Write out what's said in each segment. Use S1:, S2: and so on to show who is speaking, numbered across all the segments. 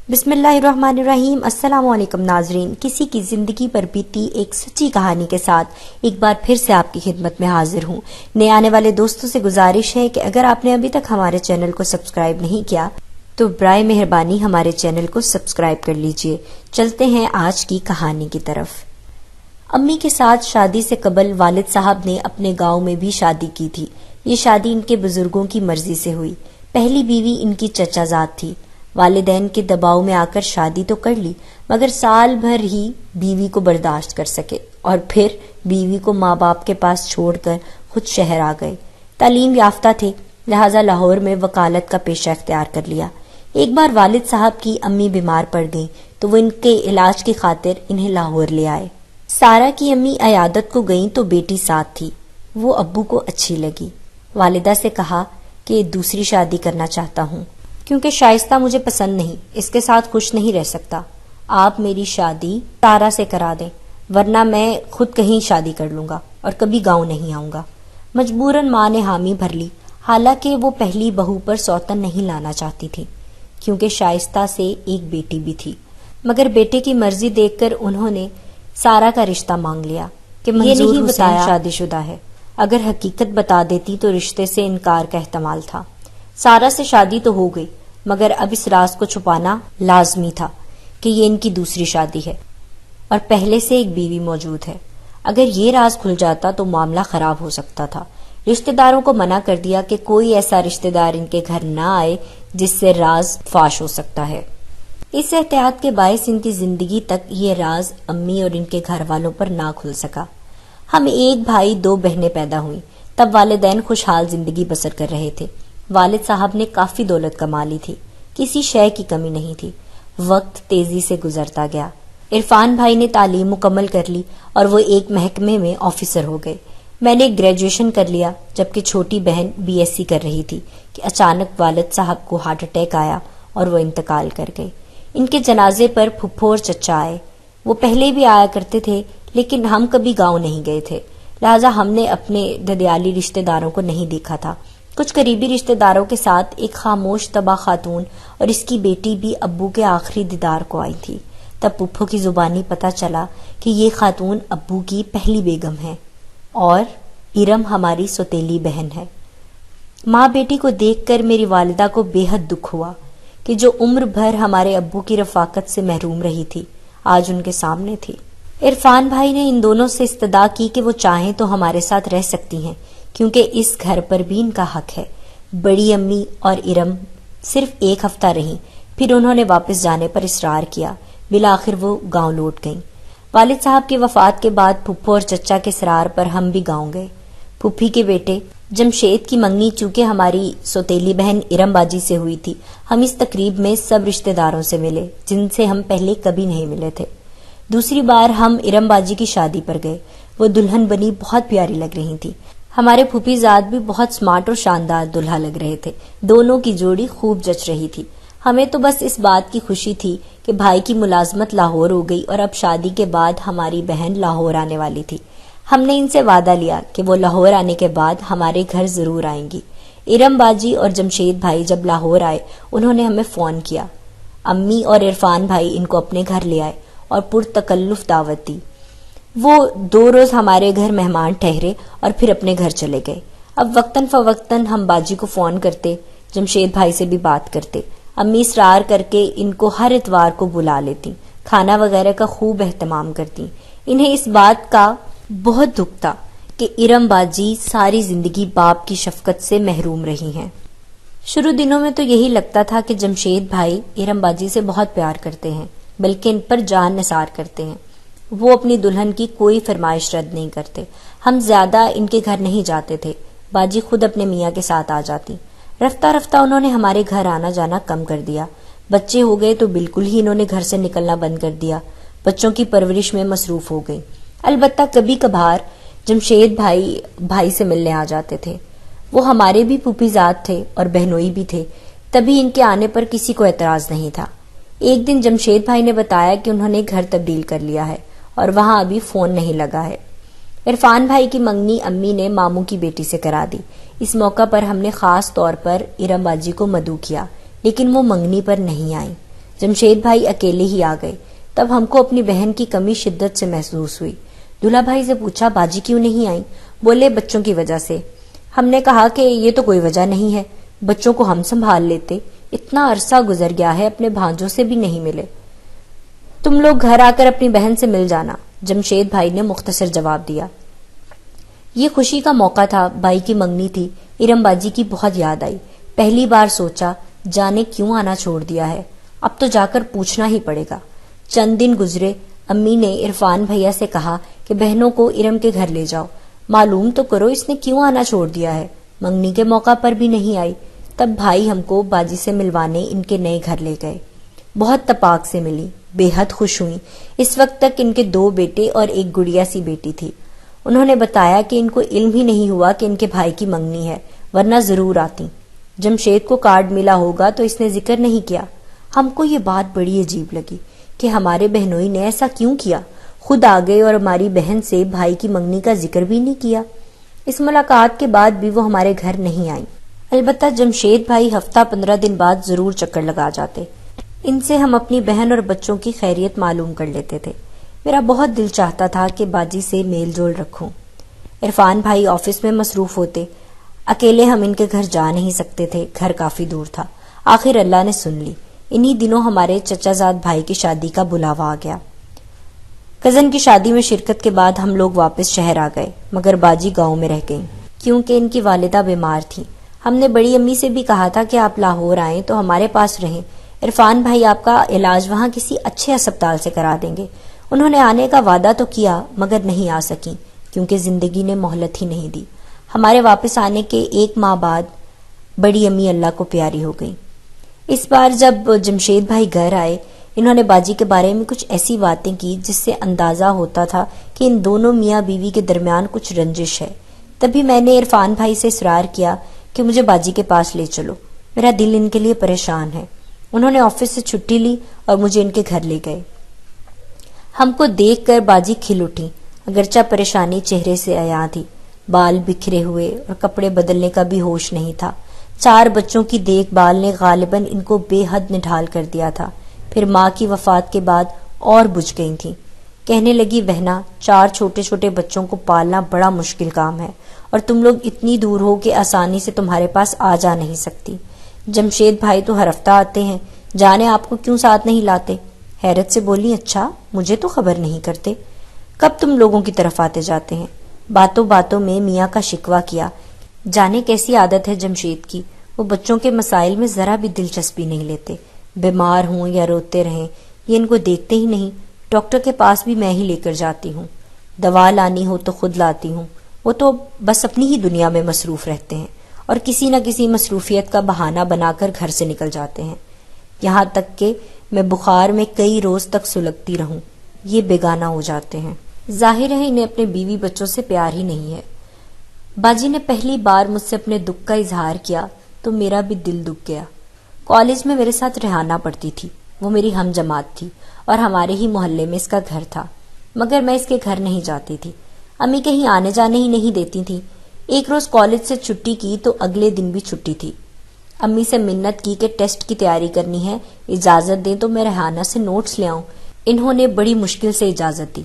S1: بسم اللہ الرحمن الرحیم۔ السلام علیکم ناظرین، کسی کی زندگی پر بیتی ایک سچی کہانی کے ساتھ ایک بار پھر سے آپ کی خدمت میں حاضر ہوں۔ نئے آنے والے دوستوں سے گزارش ہے کہ اگر آپ نے ابھی تک ہمارے چینل کو سبسکرائب نہیں کیا تو برائے مہربانی ہمارے چینل کو سبسکرائب کر لیجئے۔ چلتے ہیں آج کی کہانی کی طرف۔ امی کے ساتھ شادی سے قبل والد صاحب نے اپنے گاؤں میں بھی شادی کی تھی۔ یہ شادی ان کے بزرگوں کی مرضی سے ہوئی۔ پہلی بیوی ان کی چچا زاد تھی۔ والدین کے دباؤ میں آ کر شادی تو کر لی، مگر سال بھر ہی بیوی کو برداشت کر سکے اور پھر بیوی کو ماں باپ کے پاس چھوڑ کر خود شہر آ گئے۔ تعلیم یافتہ تھے، لہٰذا لاہور میں وکالت کا پیشہ اختیار کر لیا۔ ایک بار والد صاحب کی امی بیمار پڑ گئیں تو وہ ان کے علاج کی خاطر انہیں لاہور لے آئے۔ سارا کی امی عیادت کو گئیں تو بیٹی ساتھ تھی۔ وہ ابو کو اچھی لگی۔ والدہ سے کہا کہ دوسری شادی کرنا چاہتا ہوں کیونکہ شائستہ مجھے پسند نہیں، اس کے ساتھ خوش نہیں رہ سکتا۔ آپ میری شادی سارا سے کرا دیں ورنہ میں خود کہیں شادی کر لوں گا اور کبھی گاؤں نہیں آؤں گا۔ مجبوراً ماں نے حامی بھر لی، حالانکہ وہ پہلی بہو پر سوتن نہیں لانا چاہتی تھی کیونکہ شائستہ سے ایک بیٹی بھی تھی، مگر بیٹے کی مرضی دیکھ کر انہوں نے سارا کا رشتہ مانگ لیا کہ منظور نہیں بتایا شادی شدہ ہے۔ اگر حقیقت بتا دیتی تو رشتے سے انکار کا احتمال تھا۔ سارا سے شادی تو ہو گئی، مگر اب اس راز کو چھپانا لازمی تھا کہ یہ ان کی دوسری شادی ہے اور پہلے سے ایک بیوی موجود ہے۔ اگر یہ راز کھل جاتا تو معاملہ خراب ہو سکتا تھا۔ رشتہ داروں کو منع کر دیا کہ کوئی ایسا رشتہ دار ان کے گھر نہ آئے جس سے راز فاش ہو سکتا ہے۔ اس احتیاط کے باعث ان کی زندگی تک یہ راز امی اور ان کے گھر والوں پر نہ کھل سکا۔ ہم ایک بھائی دو بہنیں پیدا ہوئیں۔ تب والدین خوشحال زندگی بسر کر رہے تھے۔ والد صاحب نے کافی دولت کما لی تھی، کسی شے کی کمی نہیں تھی۔ وقت تیزی سے گزرتا گیا۔ عرفان بھائی نے تعلیم مکمل کر لی اور وہ ایک محکمے میں آفیسر ہو گئے۔ میں نے گریجویشن کر لیا جبکہ چھوٹی بہن BSc کر رہی تھی کہ اچانک والد صاحب کو ہارٹ اٹیک آیا اور وہ انتقال کر گئے۔ ان کے جنازے پر پھپھو اور چچا آئے۔ وہ پہلے بھی آیا کرتے تھے لیکن ہم کبھی گاؤں نہیں گئے تھے، لہٰذا ہم نے اپنے ددیالی رشتہ داروں کو نہیں دیکھا تھا۔ کچھ قریبی رشتہ داروں کے ساتھ ایک خاموش تباہ خاتون اور اس کی بیٹی بھی ابو کے آخری دیدار کو آئی تھی۔ تب پھپھو کی زبانی پتہ چلا کہ یہ خاتون ابو کی پہلی بیگم ہے اور ارم ہماری سوتیلی بہن ہے۔ ماں بیٹی کو دیکھ کر میری والدہ کو بے حد دکھ ہوا کہ جو عمر بھر ہمارے ابو کی رفاقت سے محروم رہی تھی آج ان کے سامنے تھی۔ عرفان بھائی نے ان دونوں سے استدعا کی کہ وہ چاہیں تو ہمارے ساتھ رہ سکتی ہیں کیونکہ اس گھر پر بھی ان کا حق ہے۔ بڑی امی اور ارم صرف ایک ہفتہ رہیں، پھر انہوں نے واپس جانے پر اصرار کیا۔ بالآخر وہ گاؤں لوٹ گئیں۔ والد صاحب کی وفات کے بعد پھپھو اور چچا کے اصرار پر ہم بھی گاؤں گئے۔ پھپھی کے بیٹے جمشید کی منگنی چونکہ ہماری سوتیلی بہن ارم باجی سے ہوئی تھی، ہم اس تقریب میں سب رشتہ داروں سے ملے جن سے ہم پہلے کبھی نہیں ملے تھے۔ دوسری بار ہم ارم باجی کی شادی پر گئے۔ وہ دلہن بنی بہت پیاری لگ رہی تھی۔ ہمارے پھوپھی زاد بھی بہت سمارٹ اور شاندار دلہا لگ رہے تھے۔ دونوں کی جوڑی خوب جچ رہی تھی۔ ہمیں تو بس اس بات کی خوشی تھی کہ بھائی کی ملازمت لاہور ہو گئی اور اب شادی کے بعد ہماری بہن لاہور آنے والی تھی۔ ہم نے ان سے وعدہ لیا کہ وہ لاہور آنے کے بعد ہمارے گھر ضرور آئیں گی۔ ارم باجی اور جمشید بھائی جب لاہور آئے انہوں نے ہمیں فون کیا۔ امی اور عرفان بھائی ان کو اپنے گھر لے آئے اور پرتکلف دعوت دی۔ وہ 2 روز ہمارے گھر مہمان ٹھہرے اور پھر اپنے گھر چلے گئے۔ اب وقتاً فوقتاً ہم باجی کو فون کرتے، جمشید بھائی سے بھی بات کرتے۔ امی اصرار کر کے ان کو ہر اتوار کو بلا لیتی، کھانا وغیرہ کا خوب اہتمام کرتی۔ انہیں اس بات کا بہت دکھ تھا کہ ارم باجی ساری زندگی باپ کی شفقت سے محروم رہی ہیں۔ شروع دنوں میں تو یہی لگتا تھا کہ جمشید بھائی ارم باجی سے بہت پیار کرتے ہیں، بلکہ ان پر جان نثار کرتے ہیں۔ وہ اپنی دلہن کی کوئی فرمائش رد نہیں کرتے۔ ہم زیادہ ان کے گھر نہیں جاتے تھے، باجی خود اپنے میاں کے ساتھ آ جاتی۔ رفتہ رفتہ انہوں نے ہمارے گھر آنا جانا کم کر دیا۔ بچے ہو گئے تو بالکل ہی انہوں نے گھر سے نکلنا بند کر دیا، بچوں کی پرورش میں مصروف ہو گئی۔ البتہ کبھی کبھار جمشید بھائی سے ملنے آ جاتے تھے۔ وہ ہمارے بھی پھوپھی زاد تھے اور بہنوئی بھی تھے، تبھی ان کے آنے پر کسی کو اعتراض نہیں تھا۔ ایک دن جمشید بھائی نے بتایا کہ انہوں نے گھر تبدیل کر لیا ہے اور وہاں ابھی فون نہیں لگا ہے۔ عرفان بھائی کی منگنی امی نے ماموں کی بیٹی سے کرا دی۔ اس موقع پر ہم نے خاص طور پر ارم باجی کو مدعو کیا، لیکن وہ منگنی پر نہیں آئیں۔ جمشید بھائی اکیلے ہی آ گئے۔ تب ہم کو اپنی بہن کی کمی شدت سے محسوس ہوئی۔ دلہا بھائی سے پوچھا باجی کیوں نہیں آئی؟ بولے بچوں کی وجہ سے۔ ہم نے کہا کہ یہ تو کوئی وجہ نہیں ہے، بچوں کو ہم سنبھال لیتے، اتنا عرصہ گزر گیا ہے اپنے بھانجوں سے بھی نہیں ملے، تم لوگ گھر آ کر اپنی بہن سے مل جانا۔ جمشید بھائی نے مختصر جواب دیا۔ یہ خوشی کا موقع تھا، بھائی کی منگنی تھی، ارم باجی کی بہت یاد آئی۔ پہلی بار سوچا جانے کیوں آنا چھوڑ دیا ہے، اب تو جا کر پوچھنا ہی پڑے گا۔ چند دن گزرے، امی نے عرفان بھیا سے کہا کہ بہنوں کو ارم کے گھر لے جاؤ، معلوم تو کرو اس نے کیوں آنا چھوڑ دیا ہے، منگنی کے موقع پر بھی نہیں آئی۔ تب بھائی ہم کو باجی سے ملوانے ان کے نئے گھر لے گئے۔ بہت تپاک سے ملی، بے حد خوش ہوئی۔ اس وقت تک ان کے 2 بیٹے اور ایک گڑیا سی بیٹی تھی۔ انہوں نے بتایا کہ ان کو علم ہی نہیں ہوا کہ ان کے بھائی کی منگنی ہے، ورنہ ضرور آتی۔ جمشید کو کارڈ ملا ہوگا تو اس نے ذکر نہیں کیا۔ ہم کو یہ بات بڑی عجیب لگی کہ ہمارے بہنوئی نے ایسا کیوں کیا، خود آ گئے اور ہماری بہن سے بھائی کی منگنی کا ذکر بھی نہیں کیا۔ اس ملاقات کے بعد بھی وہ ہمارے گھر نہیں آئی۔ البتہ جمشید بھائی ہفتہ 15 دن بعد ضرور چکر لگا جاتے۔ ان سے ہم اپنی بہن اور بچوں کی خیریت معلوم کر لیتے تھے۔ میرا بہت دل چاہتا تھا کہ باجی سے میل جول رکھوں۔ عرفان بھائی آفس میں مصروف ہوتے، اکیلے ہم ان کے گھر جا نہیں سکتے تھے، گھر کافی دور تھا۔ آخر اللہ نے سن لی۔ انہی دنوں ہمارے چچا زاد بھائی کی شادی کا بلاوا آ گیا۔ کزن کی شادی میں شرکت کے بعد ہم لوگ واپس شہر آ گئے، مگر باجی گاؤں میں رہ گئیں کیونکہ ان کی والدہ بیمار تھی۔ ہم نے بڑی امی سے بھی کہا تھا کہ آپ لاہور آئیں تو ہمارے پاس رہیں، عرفان بھائی آپ کا علاج وہاں کسی اچھے اسپتال سے کرا دیں گے۔ انہوں نے آنے کا وعدہ تو کیا مگر نہیں آ سکیں کیونکہ زندگی نے مہلت ہی نہیں دی۔ ہمارے واپس آنے کے 1 ماہ بعد بڑی امی اللہ کو پیاری ہو گئی۔ اس بار جب جمشید بھائی گھر آئے، انہوں نے باجی کے بارے میں کچھ ایسی باتیں کی جس سے اندازہ ہوتا تھا کہ ان دونوں میاں بیوی کے درمیان کچھ رنجش ہے۔ تبھی میں نے عرفان بھائی سے اصرار کیا کہ مجھے باجی کے پاس لے چلو، میرا دل ان کے لیے پریشان ہے۔ انہوں نے آفس سے چھٹی لی اور مجھے ان کے گھر لے گئے۔ ہم کو دیکھ کر باجی کھل اٹھی، اگرچہ پریشانی چہرے سے عیاں تھی، بال بکھرے ہوئے اور کپڑے بدلنے کا بھی ہوش نہیں تھا۔ 4 بچوں کی دیکھ بھال نے غالباً ان کو بے حد نڈھال کر دیا تھا۔ پھر ماں کی وفات کے بعد اور بجھ گئی تھیں۔ کہنے لگی بہنا 4 چھوٹے چھوٹے بچوں کو پالنا بڑا مشکل کام ہے اور تم لوگ اتنی دور ہو کہ آسانی سے تمہارے پاس آ جا نہیں سکتی۔ جمشید بھائی تو ہر ہفتہ آتے ہیں، جانے آپ کو کیوں ساتھ نہیں لاتے؟ حیرت سے بولی اچھا مجھے تو خبر نہیں کرتے، کب تم لوگوں کی طرف آتے جاتے ہیں؟ باتوں باتوں میں میاں کا شکوہ کیا، جانے کیسی عادت ہے جمشید کی، وہ بچوں کے مسائل میں ذرا بھی دلچسپی نہیں لیتے، بیمار ہوں یا روتے رہیں یہ ان کو دیکھتے ہی نہیں۔ ڈاکٹر کے پاس بھی میں ہی لے کر جاتی ہوں، دوا لانی ہو تو خود لاتی ہوں، وہ تو بس اپنی ہی دنیا میں مصروف رہتے ہیں اور کسی نہ کسی مصروفیت کا بہانہ بنا کر گھر سے نکل جاتے ہیں، یہاں تک کہ میں بخار میں کئی روز تک سلگتی رہوں، یہ بیگانہ ہو جاتے ہیں۔ ظاہر ہے انہیں اپنے بیوی بچوں سے پیار ہی نہیں ہے۔ باجی نے پہلی بار مجھ سے اپنے دکھ کا اظہار کیا تو میرا بھی دل دکھ گیا۔ کالج میں میرے ساتھ ریحانہ پڑھتی تھی، وہ میری ہم جماعت تھی اور ہمارے ہی محلے میں اس کا گھر تھا، مگر میں اس کے گھر نہیں جاتی تھی، امی کہیں آنے جانے ہی نہیں دیتی تھی۔ ایک روز کالج سے چھٹی کی تو اگلے دن بھی چھٹی تھی۔ امی سے منت کی کہ ٹیسٹ کی تیاری کرنی ہے، اجازت دیں تو میں ریحانہ سے نوٹس لے آؤں۔ انہوں نے بڑی مشکل سے اجازت دی۔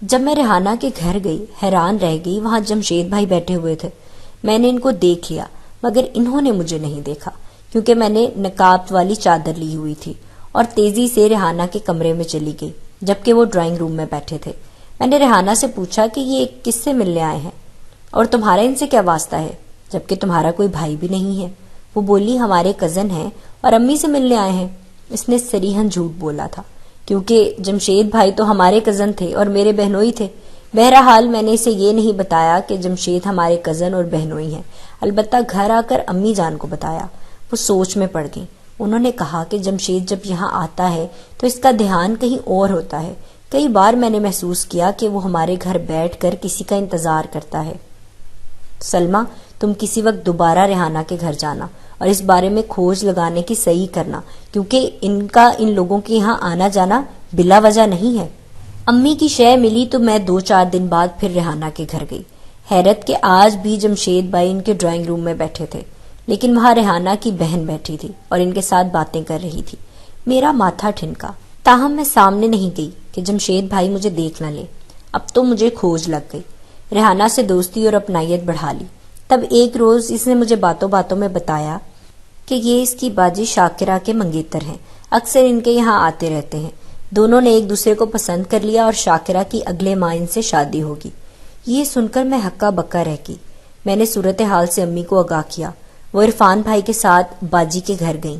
S1: جب میں ریحانہ کے گھر گئی حیران رہ گئی، وہاں جمشید بھائی بیٹھے ہوئے تھے۔ میں نے ان کو دیکھ لیا مگر انہوں نے مجھے نہیں دیکھا کیونکہ میں نے نقاب والی چادر لی ہوئی تھی اور تیزی سے ریحانہ کے کمرے میں چلی گئی جبکہ وہ ڈرائنگ روم میں بیٹھے تھے۔ میں نے ریحانہ سے پوچھا کہ یہ کس سے ملنے آئے ہیں اور تمہارا ان سے کیا واسطہ ہے جبکہ تمہارا کوئی بھائی بھی نہیں ہے؟ وہ بولی ہمارے کزن ہیں اور امی سے ملنے آئے ہیں۔ اس نے صریحاً جھوٹ بولا تھا کیونکہ جمشید بھائی تو ہمارے کزن تھے اور میرے بہنوئی تھے۔ بہرحال میں نے اسے یہ نہیں بتایا کہ جمشید ہمارے کزن اور بہنوئی ہیں، البتہ گھر آ کر امی جان کو بتایا۔ وہ سوچ میں پڑ گئی۔ انہوں نے کہا کہ جمشید جب یہاں آتا ہے تو اس کا دھیان کہیں اور ہوتا ہے۔ کئی بار میں نے محسوس کیا کہ وہ ہمارے گھر بیٹھ کر کسی کا انتظار کرتا ہے۔ سلمہ تم کسی وقت دوبارہ ریحانہ کے گھر جانا اور اس بارے میں کھوج لگانے کی صحیح کرنا کیونکہ ان کا ان لوگوں کے یہاں آنا جانا بلا وجہ نہیں ہے۔ امی کی شے ملی تو میں 2-4 دن بعد پھر ریحانہ کے گھر گئی۔ حیرت کہ آج بھی جمشید بھائی ان کے ڈرائنگ روم میں بیٹھے تھے لیکن وہاں ریحانہ کی بہن بیٹھی تھی اور ان کے ساتھ باتیں کر رہی تھی۔ میرا ماتھا ٹھنکا، تاہم میں سامنے نہیں گئی کہ جمشید بھائی مجھے دیکھ نہ لے۔ اب تو مجھے کھوج لگ گئی، ریحانہ سے دوستی اور اپنائیت بڑھا لی۔ تب ایک روز اس نے مجھے باتوں باتوں میں بتایا کہ یہ اس کی باجی شاکرہ کے منگیتر ہیں، اکثر ان کے یہاں آتے رہتے ہیں۔ دونوں نے ایک دوسرے کو پسند کر لیا اور شاکرہ کی اگلے ماہ ان سے شادی ہوگی۔ یہ سن کر میں ہکا بکا رہ گئی۔ میں نے صورتحال سے امی کو آگاہ کیا۔ وہ عرفان بھائی کے ساتھ باجی کے گھر گئیں۔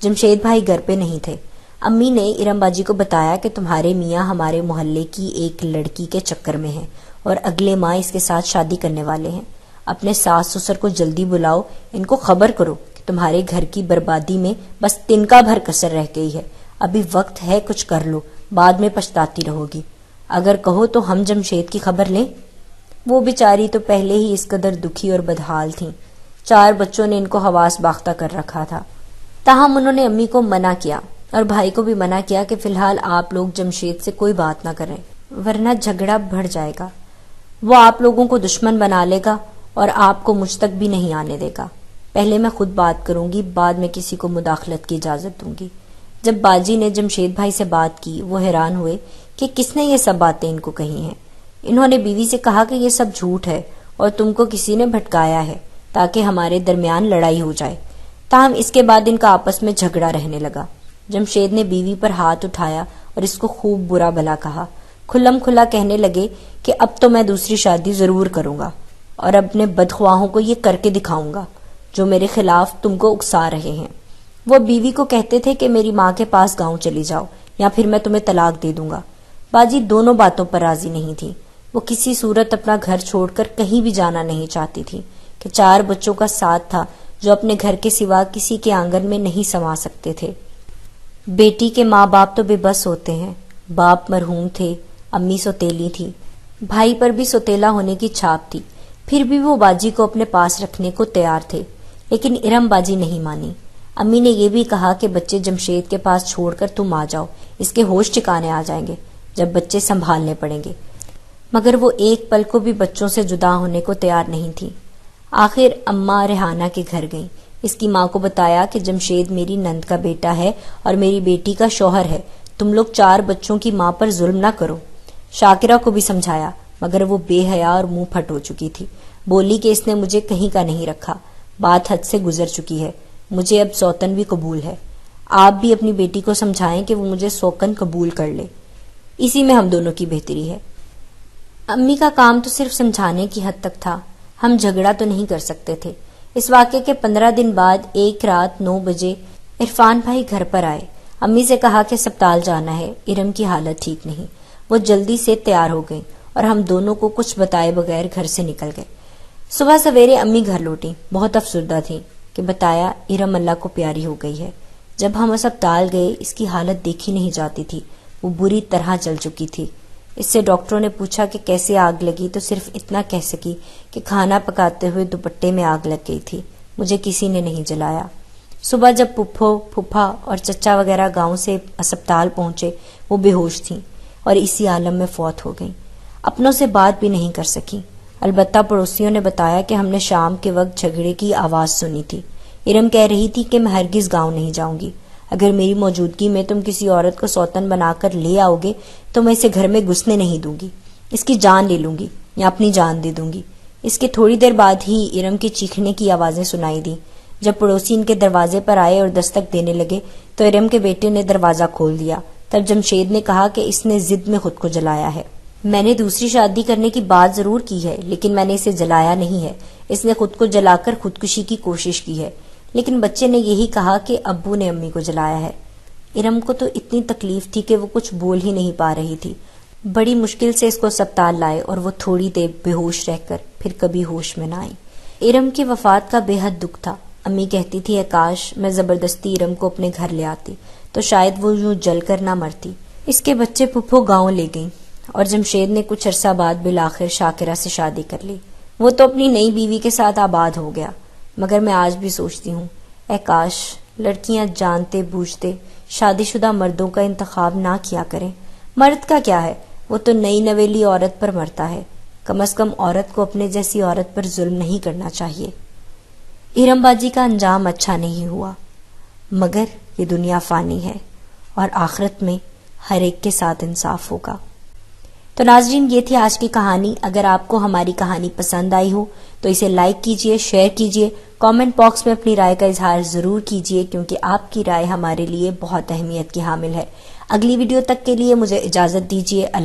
S1: جمشید بھائی گھر پہ نہیں تھے۔ امی نے ارم باجی کو بتایا کہ تمہارے میاں ہمارے محلے کی ایک لڑکی کے چکر میں ہیں اور اگلے ماہ اس کے ساتھ شادی کرنے والے ہیں۔ اپنے ساس سسر کو جلدی بلاؤ، ان کو خبر کرو کہ تمہارے گھر کی بربادی میں بس تنکا بھر کسر رہ گئی ہے۔ ابھی وقت ہے، کچھ کر لو، بعد میں پچھتاتی رہو گی۔ اگر کہو تو ہم جمشید کی خبر لیں۔ وہ بیچاری تو پہلے ہی اس قدر دکھی اور بدحال تھیں۔ 4 بچوں نے ان کو حواس باختہ کر رکھا تھا۔ تاہم انہوں نے امی کو منع کیا اور بھائی کو بھی منع کیا کہ فی الحال آپ لوگ جمشید سے کوئی بات نہ کریں، ورنہ جھگڑا بڑھ جائے گا۔ وہ آپ لوگوں کو دشمن بنا لے گا اور آپ کو مجھ تک بھی نہیں آنے دے گا۔ پہلے میں خود بات کروں گی، بعد میں کسی کو مداخلت کی اجازت دوں گی۔ جب باجی نے جمشید بھائی سے بات کی، وہ حیران ہوئے کہ کس نے یہ سب باتیں ان کو کہی ہیں۔ انہوں نے بیوی سے کہا کہ یہ سب جھوٹ ہے اور تم کو کسی نے بھٹکایا ہے تاکہ ہمارے درمیان لڑائی ہو جائے۔ تاہم اس کے بعد ان کا آپس میں جھگڑا رہنے لگا۔ جمشید نے بیوی پر ہاتھ اٹھایا اور اس کو خوب برا بھلا کہا۔ کھلم کھلا کہنے لگے کہ اب تو میں دوسری شادی ضرور کروں گا اور اپنے بدخواہوں کو یہ کر کے دکھاؤں گا جو میرے خلاف تم کو اکسا رہے ہیں۔ وہ بیوی کو کہتے تھے کہ میری ماں کے پاس گاؤں چلی جاؤ یا پھر میں تمہیں طلاق دے دوں گا۔ باجی دونوں باتوں پر راضی نہیں تھی۔ وہ کسی صورت اپنا گھر چھوڑ کر کہیں بھی جانا نہیں چاہتی تھی کہ 4 بچوں کا ساتھ تھا جو اپنے گھر کے سوا کسی کے آنگن میں نہیں سما سکتے تھے۔ بیٹی کے ماں باپ تو بے بس ہوتے ہیں۔ باپ مرحوم تھے، امی سوتیلی تھی، بھائی پر بھی سوتیلا ہونے کی چھاپ تھی، پھر بھی وہ باجی کو اپنے پاس رکھنے کو تیار تھے۔ لیکن ارم باجی نہیں مانی۔ امی نے یہ بھی کہا کہ بچے جمشید کے پاس چھوڑ کر تم آ جاؤ، اس کے ہوش ٹھکانے آ جائیں گے جب بچے سنبھالنے پڑیں گے۔ مگر وہ ایک پل کو بھی بچوں سے جدا ہونے کو تیار نہیں تھی۔ آخر اماں ریحانہ کے گھر گئیں۔ اس کی ماں کو بتایا کہ جمشید میری نند کا بیٹا ہے اور میری بیٹی کا شوہر ہے، تم لوگ 4 بچوں کی ماں پر ظلم نہ کرو۔ شاکرہ کو بھی سمجھایا مگر وہ بے حیا اور منہ پھٹ ہو چکی تھی۔ بولی کہ اس نے مجھے کہیں کا نہیں رکھا، بات حد سے گزر چکی ہے، مجھے اب سوتن بھی قبول ہے۔ آپ بھی اپنی بیٹی کو سمجھائیں کہ وہ مجھے سوکن قبول کر لے، اسی میں ہم دونوں کی بہتری ہے۔ امی کا کام تو صرف سمجھانے کی حد تک تھا، ہم جھگڑا تو نہیں کر سکتے تھے۔ اس واقعے کے 15 دن بعد ایک رات 9 بجے عرفان بھائی گھر پر آئے۔ امی سے کہا کہ اسپتال جانا ہے، ارم کی حالت ٹھیک نہیں۔ وہ جلدی سے تیار ہو گئیں اور ہم دونوں کو کچھ بتائے بغیر گھر سے نکل گئے۔ صبح سویرے امی گھر لوٹیں، بہت افسردہ تھیں کہ بتایا ارم اللہ کو پیاری ہو گئی ہے۔ جب ہم اسپتال گئے اس کی حالت دیکھی نہیں جاتی تھی، وہ بری طرح جل چکی تھی۔ اس سے ڈاکٹروں نے پوچھا کہ کیسے آگ لگی تو صرف اتنا کہہ سکی کہ کھانا پکاتے ہوئے دوپٹے میں آگ لگ گئی تھی، مجھے کسی نے نہیں جلایا۔ صبح جب پھپھو، پھپھا اور چچا وغیرہ گاؤں سے اسپتال پہنچے وہ بے ہوش تھیں اور اسی عالم میں فوت ہو گئیں۔ اپنوں سے بات بھی نہیں کر سکی، البتہ پڑوسیوں نے بتایا کہ ہم نے شام کے وقت جھگڑے کی آواز سنی تھی۔ ارم کہہ رہی تھی کہ میں ہرگز گاؤں نہیں جاؤں گی، اگر میری موجودگی میں تم کسی عورت کو سوتن بنا کر لے آؤ گے تو میں اسے گھر میں گھسنے نہیں دوں گی، اس کی جان لے لوں گی یا اپنی جان دے دوں گی۔ اس کے تھوڑی دیر بعد ہی ارم کے چیخنے کی آوازیں سنائی دیں۔ جب پڑوسی ان کے دروازے پر آئے اور دستک دینے لگے تو ارم کے بیٹے نے دروازہ کھول دیا۔ تب جمشید نے کہا کہ اس نے ضد میں خود کو جلایا ہے۔ میں نے دوسری شادی کرنے کی بات ضرور کی ہے لیکن میں نے اسے جلایا نہیں ہے، اس نے خود کو جلا کر خودکشی کی کوشش کی ہے۔ لیکن بچے نے یہی کہا کہ ابو نے امی کو جلایا ہے۔ ارم کو تو اتنی تکلیف تھی کہ وہ کچھ بول ہی نہیں پا رہی تھی۔ بڑی مشکل سے اس کو اسپتال لائے اور وہ تھوڑی دیر بے ہوش رہ کر پھر کبھی ہوش میں نہ آئی۔ ارم کی وفات کا بے حد دکھ تھا۔ امی کہتی تھی کاش میں زبردستی ارم کو اپنے گھر لے آتی تو شاید وہ یوں جل کر نہ مرتی۔ اس کے بچے پھپھو گاؤں لے گئیں اور جمشید نے کچھ عرصہ بعد بالآخر شاکرہ سے شادی کر لی۔ وہ تو اپنی نئی بیوی کے ساتھ آباد ہو گیا، مگر میں آج بھی سوچتی ہوں کاش لڑکیاں جانتے بوجھتے شادی شدہ مردوں کا انتخاب نہ کیا کریں۔ مرد کا کیا ہے، وہ تو نئی نویلی عورت پر مرتا ہے، کم از کم عورت کو اپنے جیسی عورت پر ظلم نہیں کرنا چاہیے۔ ارم باجی کا انجام اچھا نہیں ہوا، مگر یہ دنیا فانی ہے اور آخرت میں ہر ایک کے ساتھ انصاف ہوگا۔ تو ناظرین، یہ تھی آج کی کہانی۔ اگر آپ کو ہماری کہانی پسند آئی ہو تو اسے لائک کیجئے، شیئر کیجئے، کامنٹ باکس میں اپنی رائے کا اظہار ضرور کیجئے، کیونکہ آپ کی رائے ہمارے لیے بہت اہمیت کی حامل ہے۔ اگلی ویڈیو تک کے لیے مجھے اجازت دیجئے۔ اللہ